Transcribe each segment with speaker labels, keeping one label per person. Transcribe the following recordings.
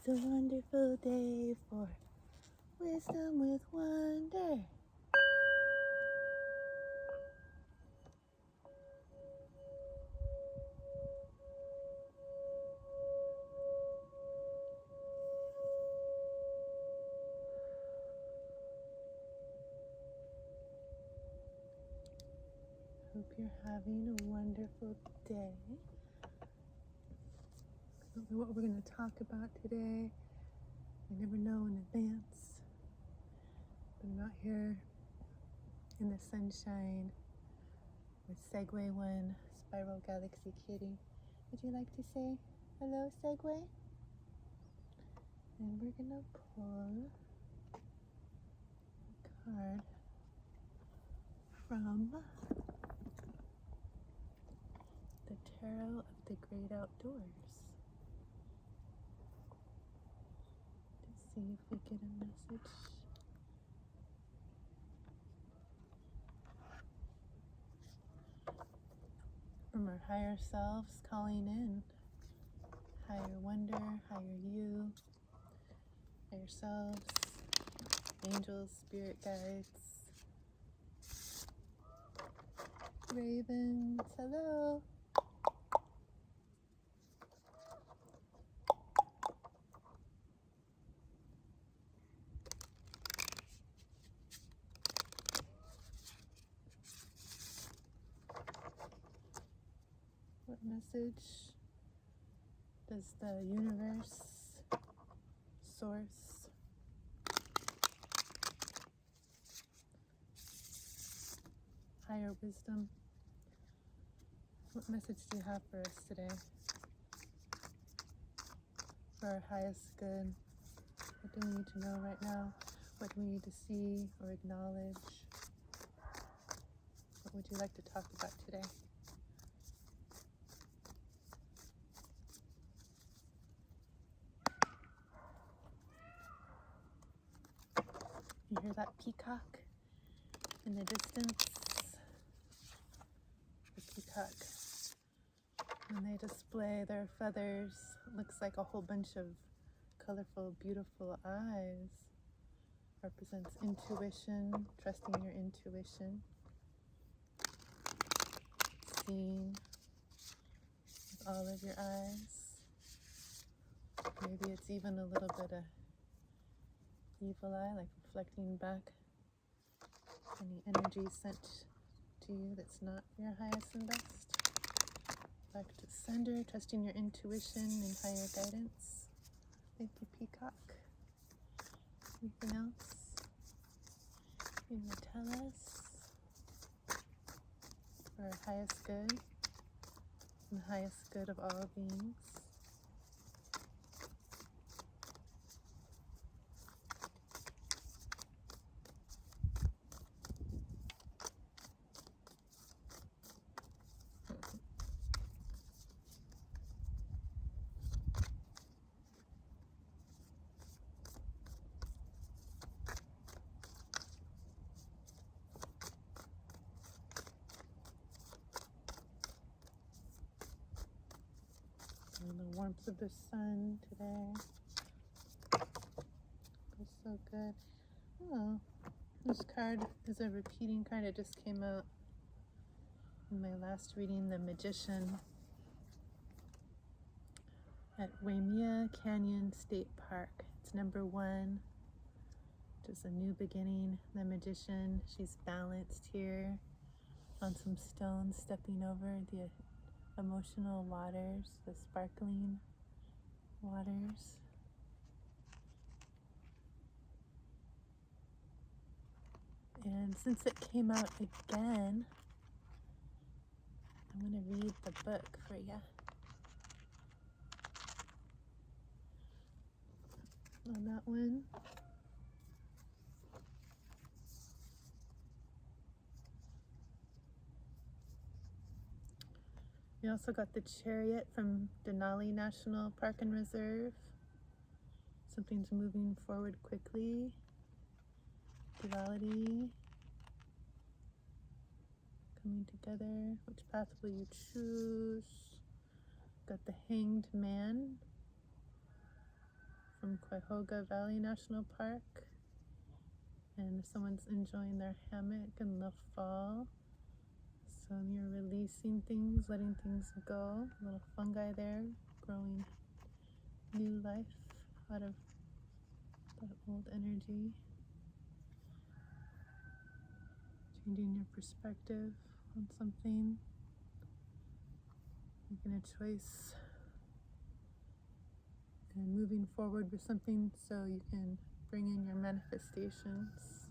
Speaker 1: It's a wonderful day for wisdom with wonder. Hope you're having a wonderful day. I don't know what we're going to talk about today. I never know in advance. But I'm out here in the sunshine with Segway 1, Spiral Galaxy Kitty. Would you like to say hello, Segway? And we're going to pull a card from the Tarot of the Great Outdoors. To see if we get a message. From our higher selves calling in. Higher wonder, higher you, higher selves, angels, spirit guides, ravens, hello. What message does the universe, source, higher wisdom, what message do you have for us today? For our highest good, what do we need to know right now? What do we need to see or acknowledge? What would you like to talk about today? You hear that peacock in the distance? The peacock, when they display their feathers, it looks like a whole bunch of colorful, beautiful eyes. Represents intuition, trusting your intuition, seeing with all of your eyes. Maybe it's even a little bit of evil eye, like reflecting back any energy sent to you that's not your highest and best. Back to sender, trusting your intuition and higher guidance. Thank you, peacock. Anything else you want to tell us for our highest good and the highest good of all beings? And the warmth of the sun today feels so good. Oh, this card is a repeating card. It just came out in my last reading, the Magician at Waimea Canyon State Park. It's number 1, which is a new beginning. The Magician, she's balanced here on some stones, stepping over the emotional waters, the sparkling waters. And since it came out again, I'm going to read the book for you. On that one. We also got the Chariot from Denali National Park and Reserve. Something's moving forward quickly. Duality. Coming together. Which path will you choose? Got the Hanged Man from Cuyahoga Valley National Park, and someone's enjoying their hammock in the fall. So you're releasing things, letting things go. Little fungi there, growing new life out of that old energy. Changing your perspective on something. Making a choice and moving forward with something so you can bring in your manifestations.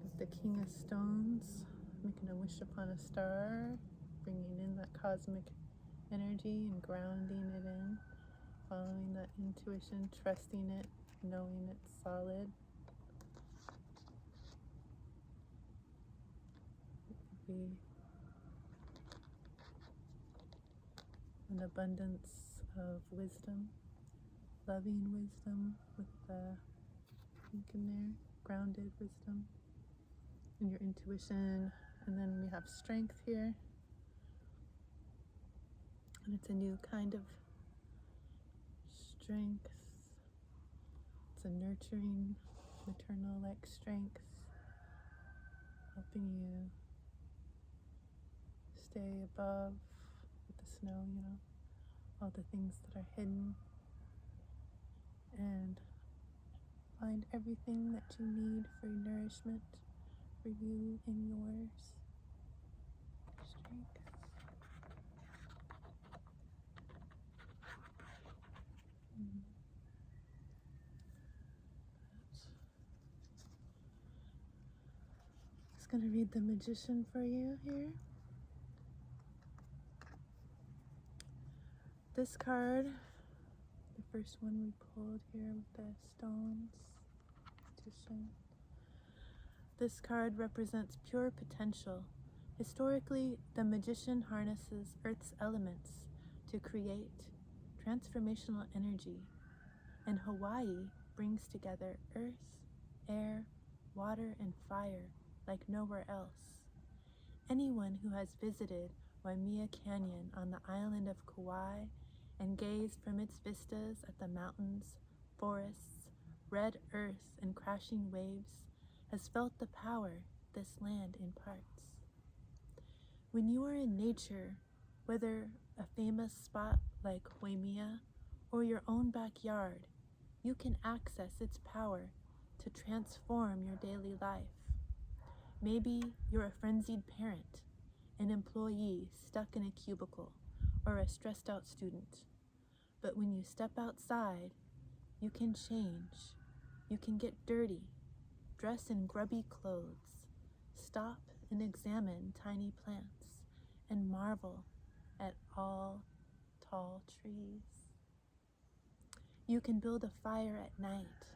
Speaker 1: With the King of Stones, making a wish upon a star, bringing in that cosmic energy and grounding it in, following that intuition, trusting it, knowing it's solid. It could be an abundance of wisdom, loving wisdom with the pink in there, grounded wisdom, and your intuition. And then we have strength here. And it's a new kind of strength. It's a nurturing, maternal-like strength, helping you stay above with the snow, all the things that are hidden, and find everything that you need for nourishment for you and yours. Strength. Just going to read the Magician for you here. This card, the first one we pulled here with the stones, Magician. This card represents pure potential. Historically, the Magician harnesses Earth's elements to create transformational energy, and Hawaii brings together earth, air, water, and fire like nowhere else. Anyone who has visited Waimea Canyon on the island of Kauai and gazed from its vistas at the mountains, forests, red earth, and crashing waves has felt the power this land imparts. When you are in nature, whether a famous spot like Waimea or your own backyard, you can access its power to transform your daily life. Maybe you're a frenzied parent, an employee stuck in a cubicle, or a stressed out student. But when you step outside, you can change. You can get dirty, dress in grubby clothes, stop and examine tiny plants, and marvel at all tall trees. You can build a fire at night,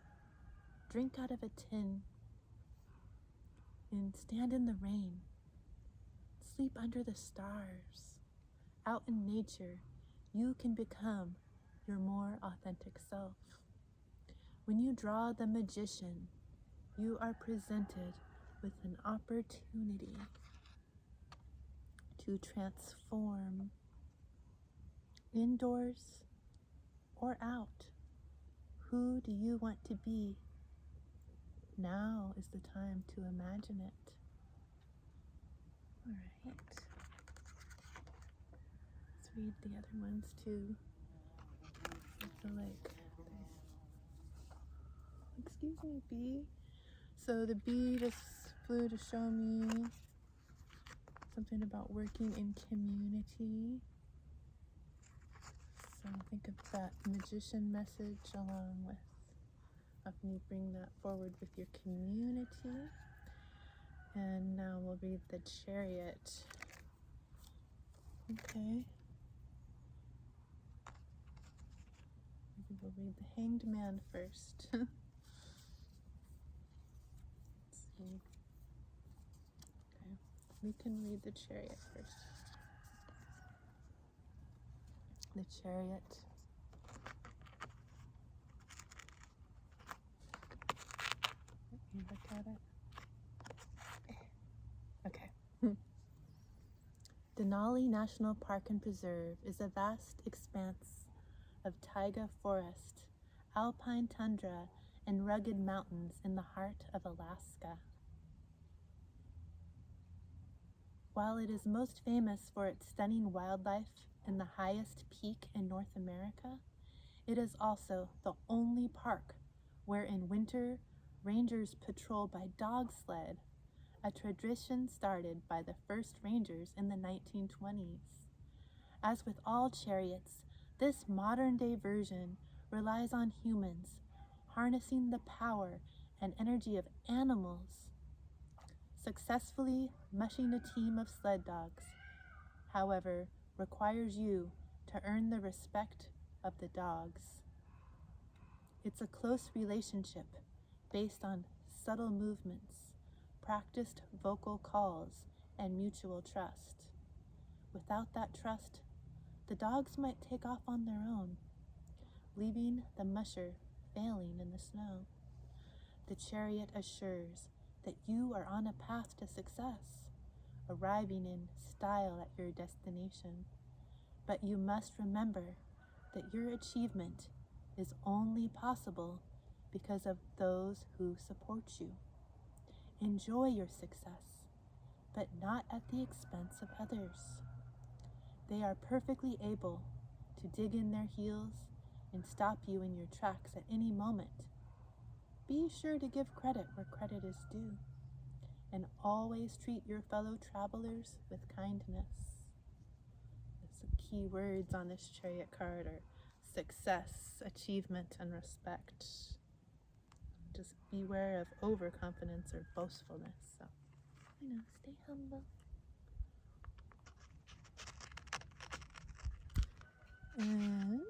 Speaker 1: drink out of a tin, and stand in the rain, sleep under the stars. Out in nature, you can become your more authentic self. When you draw the Magician, you are presented with an opportunity to transform indoors or out. Who do you want to be? Now is the time to imagine it. All right. Let's read the other ones too. I feel like, excuse me, bee. So the bee just flew to show me something about working in community. So think of that Magician message along with helping you bring that forward with your community. And now we'll read the Chariot. Okay. Maybe we'll read the Hanged Man first. Let's see. Okay. We can read the Chariot first. The Chariot. Let me look at it. Okay. Denali National Park and Preserve is a vast expanse of taiga forest alpine tundra and rugged mountains in the heart of Alaska. While it is most famous for its stunning wildlife and the highest peak in North America, it is also the only park where in winter rangers patrol by dog sled, a tradition started by the first rangers in the 1920s. As with all chariots, this modern-day version relies on humans harnessing the power and energy of animals, successfully mushing a team of sled dogs, however, requires you to earn the respect of the dogs. It's a close relationship based on subtle movements, practiced vocal calls, and mutual trust. Without that trust, the dogs might take off on their own, leaving the musher failing in the snow. The chariot assures that you are on a path to success, arriving in style at your destination. But you must remember that your achievement is only possible because of those who support you. Enjoy your success, but not at the expense of others. They are perfectly able to dig in their heels and stop you in your tracks at any moment. Be sure to give credit where credit is due, and always treat your fellow travelers with kindness. The key words on this chariot card are success, achievement, and respect. Just beware of overconfidence or boastfulness. So, stay humble. And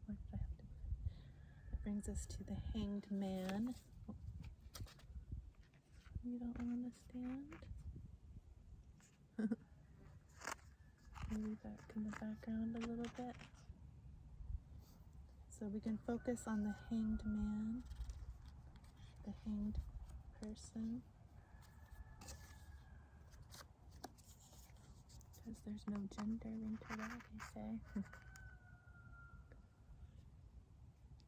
Speaker 1: what did I have to do? That brings us to the Hanged Man. Oh, you don't want to stand? Maybe back in the background a little bit. So we can focus on the Hanged Man, the hanged person, because there's no gender into that, they say.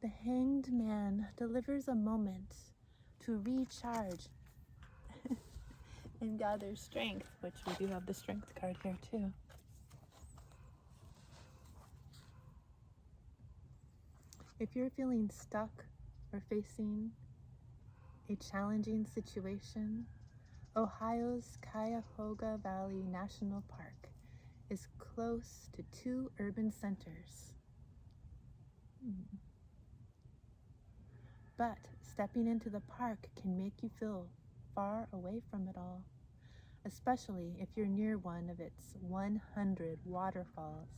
Speaker 1: The Hanged Man delivers a moment to recharge and gather strength, which we do have the strength card here too. If you're feeling stuck or facing a challenging situation, Ohio's Cuyahoga Valley National Park is close to 2 urban centers. But stepping into the park can make you feel far away from it all, especially if you're near one of its 100 waterfalls.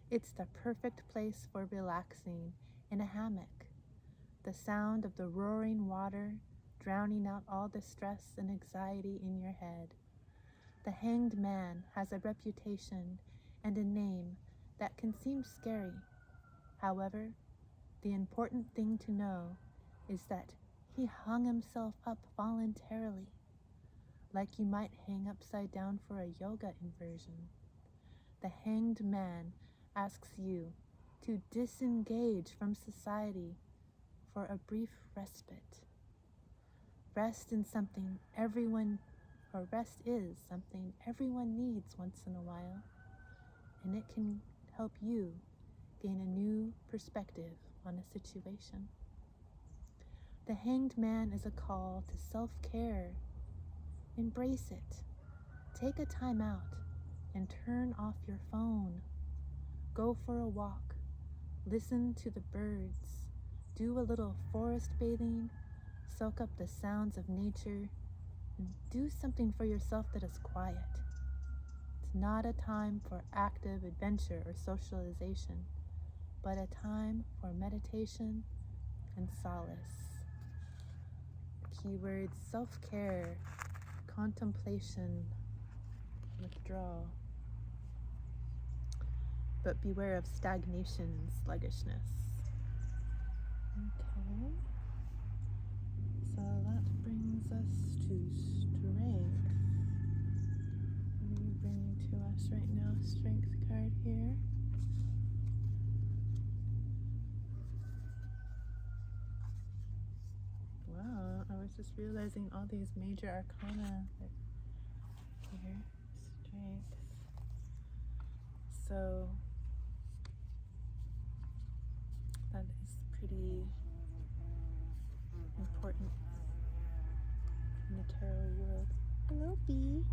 Speaker 1: It's the perfect place for relaxing in a hammock. The sound of the roaring water drowning out all the stress and anxiety in your head. The Hanged Man has a reputation and a name that can seem scary. However, the important thing to know is that he hung himself up voluntarily, like you might hang upside down for a yoga inversion. The Hanged Man asks you to disengage from society for a brief respite. Rest is something everyone needs once in a while, and it can help you gain a new perspective on a situation. The Hanged Man is a call to self-care. Embrace it. Take a time out and turn off your phone. Go for a walk. Listen to the birds. Do a little forest bathing. Soak up the sounds of nature. And do something for yourself that is quiet. It's not a time for active adventure or socialization, but a time for meditation and solace. Keywords: self-care, contemplation, withdrawal. But beware of stagnation and sluggishness. Okay. So that brings us to strength. What are you bringing to us right now? Strength card here. was just realizing all these major arcana here. Strength. So that is pretty important in the tarot world. Hello, Bee.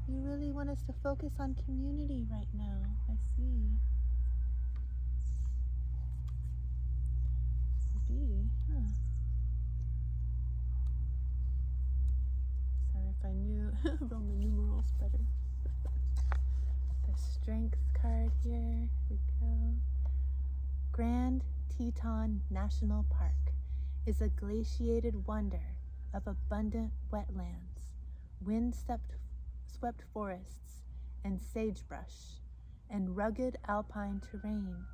Speaker 1: You really want us to focus on community right now. I see. Bee, huh? Sorry if I knew Roman numerals better. The Strength card here. Here we go. Grand Teton National Park is a glaciated wonder of abundant wetlands, wind-swept forests, and sagebrush, and rugged alpine terrain.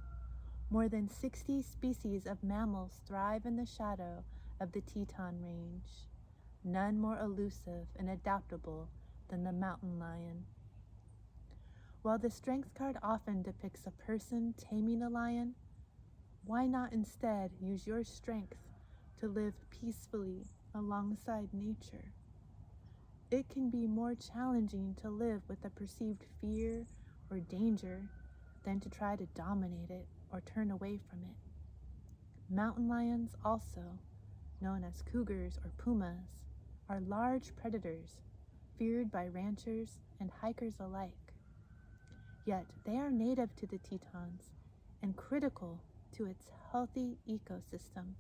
Speaker 1: More than 60 species of mammals thrive in the shadow of the Teton Range, none more elusive and adaptable than the mountain lion. While the Strength card often depicts a person taming a lion, why not instead use your strength to live peacefully alongside nature? It can be more challenging to live with a perceived fear or danger than to try to dominate it or turn away from it. Mountain lions, also known as cougars or pumas, are large predators feared by ranchers and hikers alike. Yet they are native to the Tetons and critical to its healthy ecosystem.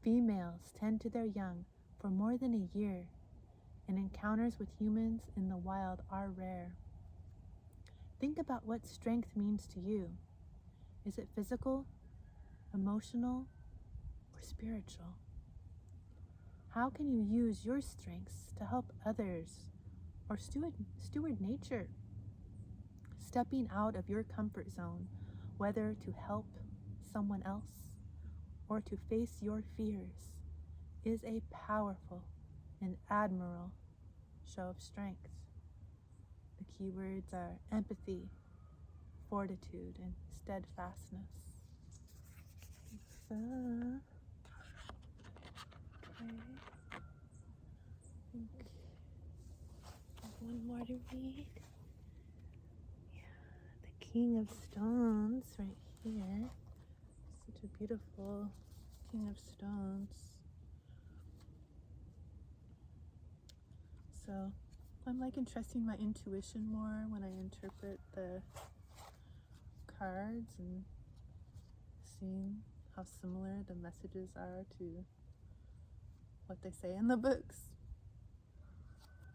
Speaker 1: Females tend to their young for more than a year, and encounters with humans in the wild are rare. Think about what strength means to you. Is it physical, emotional, or spiritual? How can you use your strengths to help others or steward nature? Stepping out of your comfort zone, whether to help someone else or to face your fears, is a powerful and admirable show of strength. The keywords are empathy, fortitude, and steadfastness. So, okay. I think I have one more to read. Yeah, the King of Stones right here. Such a beautiful King of Stones. So I'm like trusting my intuition more when I interpret the cards and seeing how similar the messages are to what they say in the books.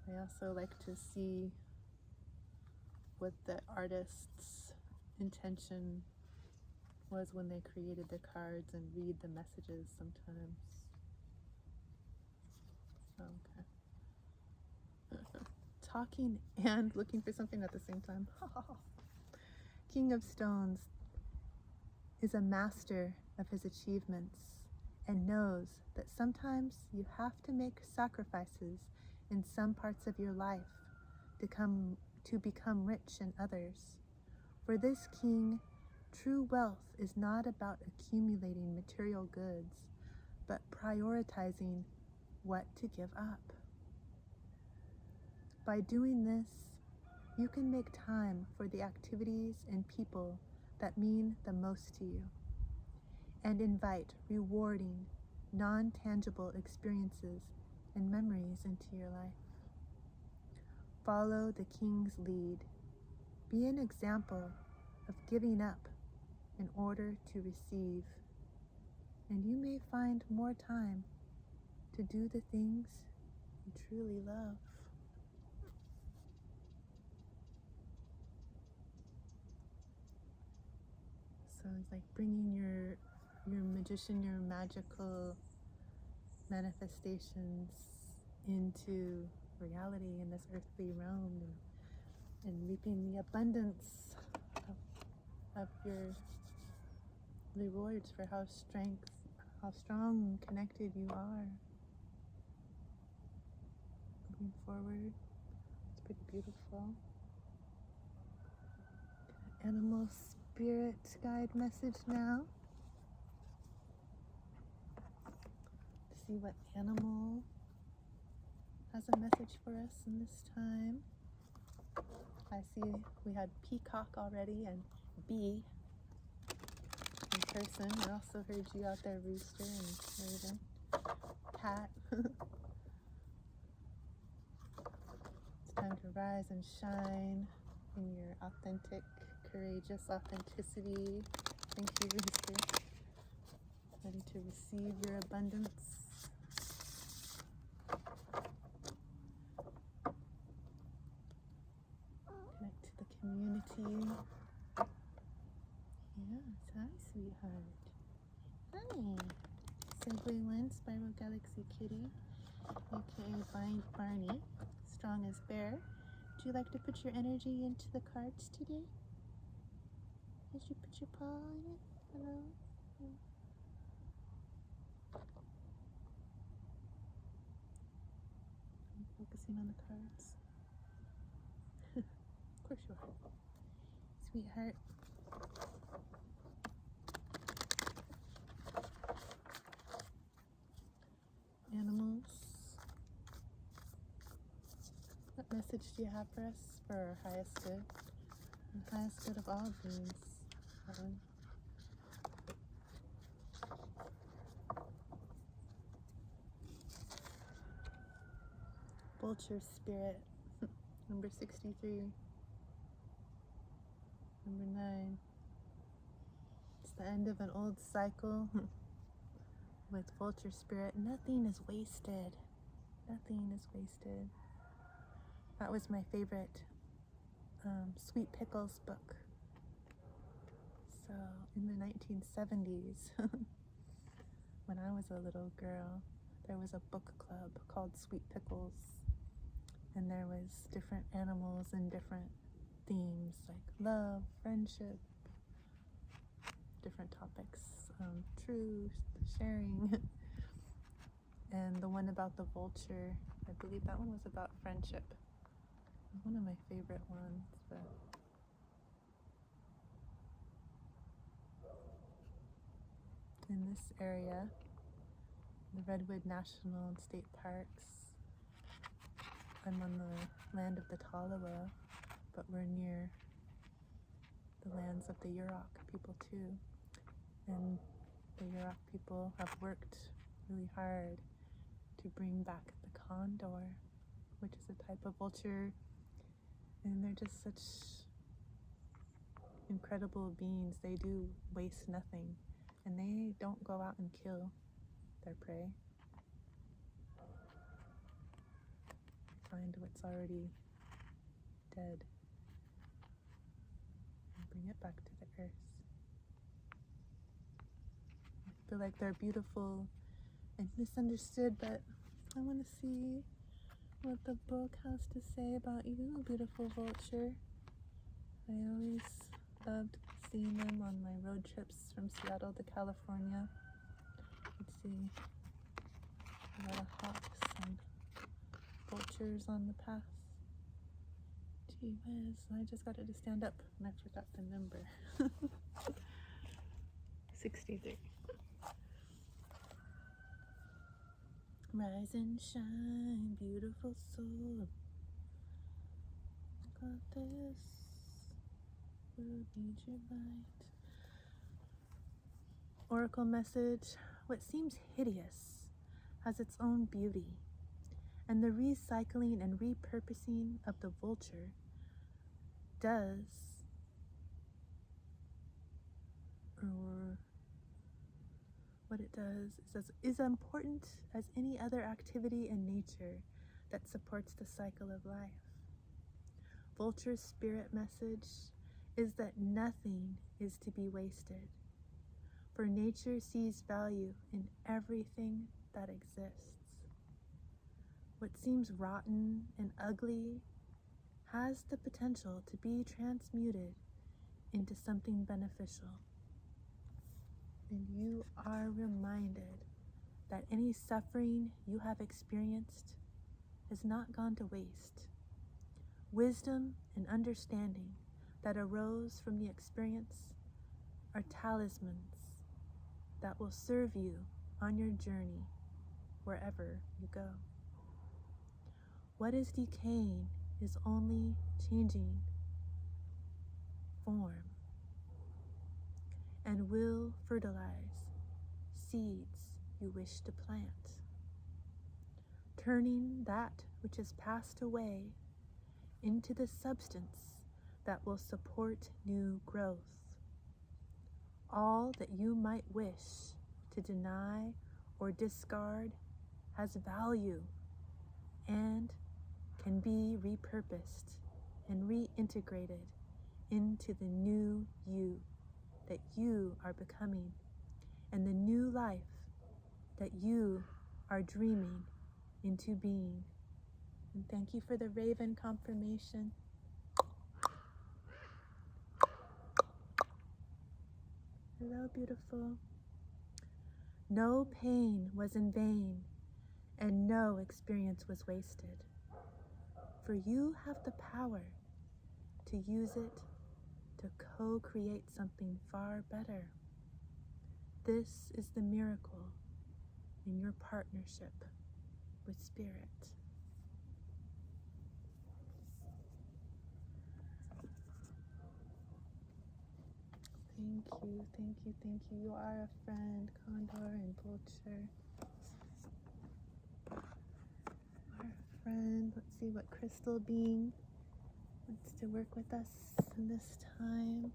Speaker 1: I also like to see what the artist's intention was when they created the cards and read the messages sometimes. Okay. Talking and looking for something at the same time. King of Stones is a master of his achievements and knows that sometimes you have to make sacrifices in some parts of your life to become rich in others. For this king, true wealth is not about accumulating material goods, but prioritizing what to give up. By doing this, you can make time for the activities and people that mean the most to you, and invite rewarding, non-tangible experiences and memories into your life. Follow the king's lead. Be an example of giving up in order to receive, and you may find more time to do the things you truly love. So it's like bringing your magician, your magical manifestations into reality in this earthly realm, and reaping the abundance of your rewards for how strong and connected you are. Moving forward, it's pretty beautiful. Animal spirit guide message now. see what animal has a message for us in this time. I see we had peacock already and bee in person. I also heard you out there, rooster and raven, cat. It's time to rise and shine in your authentic, courageous authenticity. Thank you, rooster. Ready to receive your abundance. Connect to the community. Yes, hi, sweetheart. Hi. Simply Lynn, Spiral Galaxy Kitty, aka Barney, strong as bear. Would you like to put your energy into the cards today? Did you put your paw in it? Hello? I'm focusing on the cards. Of course you are. Sweetheart. Animals. What message do you have for us for our highest good? The highest good of all beings. Helen. Vulture Spirit. Number 63. Number 9. It's the end of an old cycle. With Vulture Spirit, nothing is wasted. Nothing is wasted. That was my favorite Sweet Pickles book. So in the 1970s, when I was a little girl, there was a book club called Sweet Pickles. And there was different animals and different themes like love, friendship, different topics, truth, sharing. And the one about the vulture, I believe that one was about friendship. It was one of my favorite ones. But in this area, the Redwood National and State Parks, I'm on the land of the Talawa, but we're near the lands of the Yurok people too. And the Yurok people have worked really hard to bring back the condor, which is a type of vulture. And they're just such incredible beings. They do waste nothing. And they don't go out and kill their prey. Find what's already dead and bring it back to the earth. I feel like they're beautiful and misunderstood, but I want to see what the book has to say about you, beautiful vulture. I always loved seeing them on my road trips from Seattle to California. Let's see, a lot of hawks and vultures on the path. Gee whiz, I just got it to stand up and I forgot the number. 63. Rise and shine, beautiful soul. Got this. World needs your light. Oracle message. What seems hideous has its own beauty, and the recycling and repurposing of the vulture does, or what it does is important as any other activity in nature that supports the cycle of life. Vulture's spirit message is that nothing is to be wasted, for nature sees value in everything that exists. What seems rotten and ugly has the potential to be transmuted into something beneficial. And you are reminded that any suffering you have experienced has not gone to waste. Wisdom and understanding that arose from the experience are talismans that will serve you on your journey wherever you go. What is decaying is only changing form and will fertilize seeds you wish to plant, turning that which has passed away into the substance that will support new growth. All that you might wish to deny or discard has value and can be repurposed and reintegrated into the new you that you are becoming and the new life that you are dreaming into being. And thank you for the raven confirmation. Hello, beautiful. No pain was in vain, and no experience was wasted. For you have the power to use it to co-create something far better. This is the miracle in your partnership with Spirit. Thank you, thank you, thank you. You are a friend, Condor and Vulture. You are a friend. Let's see what crystal being wants to work with us in this time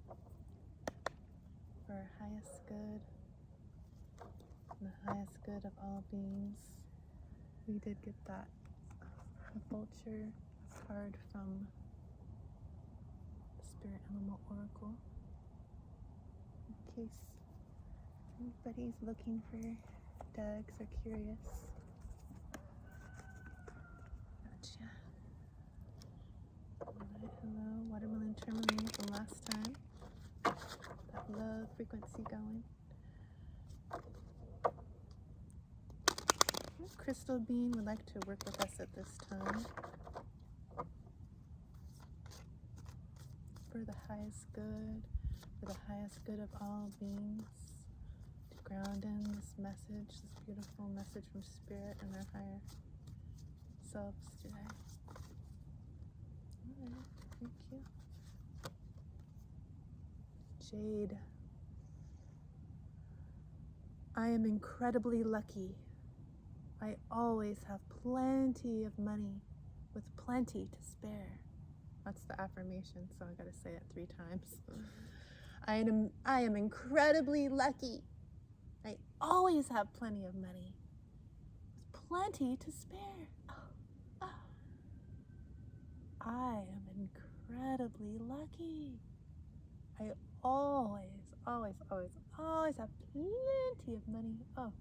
Speaker 1: for our highest good and the highest good of all beings. We did get that Vulture card from the Spirit Animal Oracle. In case anybody's looking for Dags or curious. Gotcha. Alright, hello, watermelon tourmaline from last time. That love frequency going. Crystal being would like to work with us at this time for the highest good of all beings, to ground in this message, this beautiful message from Spirit and their higher selves today. Alright, thank you. Jade. I am incredibly lucky. I always have plenty of money with plenty to spare. That's the affirmation, so I gotta say it 3 times. I am incredibly lucky. I always have plenty of money with plenty to spare. I am incredibly lucky. I always have plenty of money. Oh,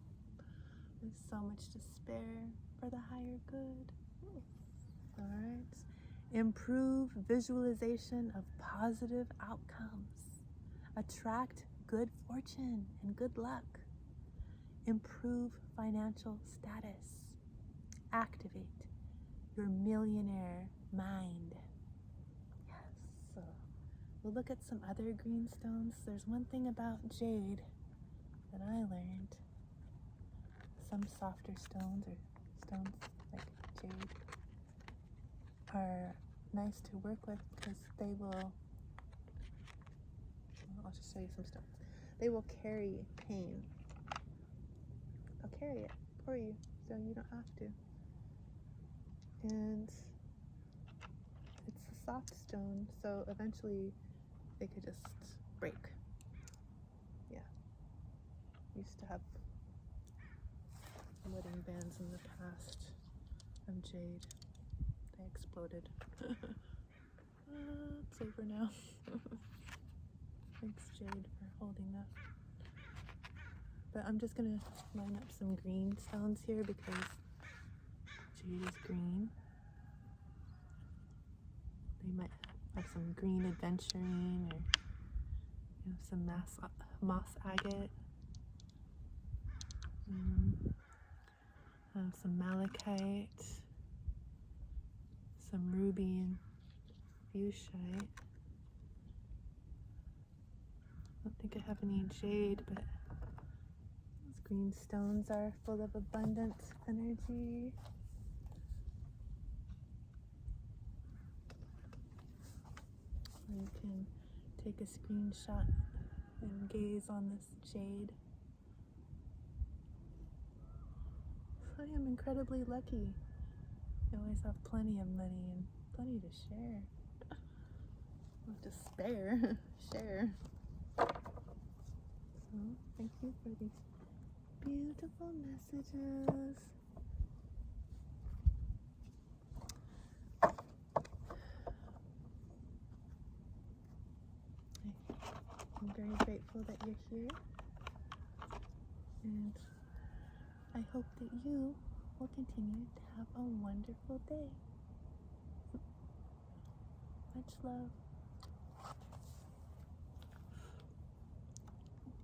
Speaker 1: there's so much to spare for the higher good. All right. Improve visualization of positive outcomes. Attract good fortune and good luck. Improve financial status. Activate your millionaire mind. Yes. So we'll look at some other green stones. There's one thing about jade that I learned. Some softer stones or stones like jade are nice to work with because they will, I'll just show you some stuff. They will carry pain. They'll carry it for you so you don't have to. And it's a soft stone, so eventually they could just break. Yeah. Used to have wedding bands in the past of jade. They exploded. It's over now. Thanks, Jade, for holding that. But I'm just gonna line up some green stones here because jade is green. They might have some green aventurine or some moss agate. Some malachite, some ruby and fuchsite. I don't think I have any jade, but let's Green stones are full of abundant energy. You can take a screenshot and gaze on this jade. I am incredibly lucky. I always have plenty of money and plenty to share. Not to spare, share. So, thank you for these beautiful messages. I'm very grateful that you're here, and I hope that you will continue to have a wonderful day. Much love.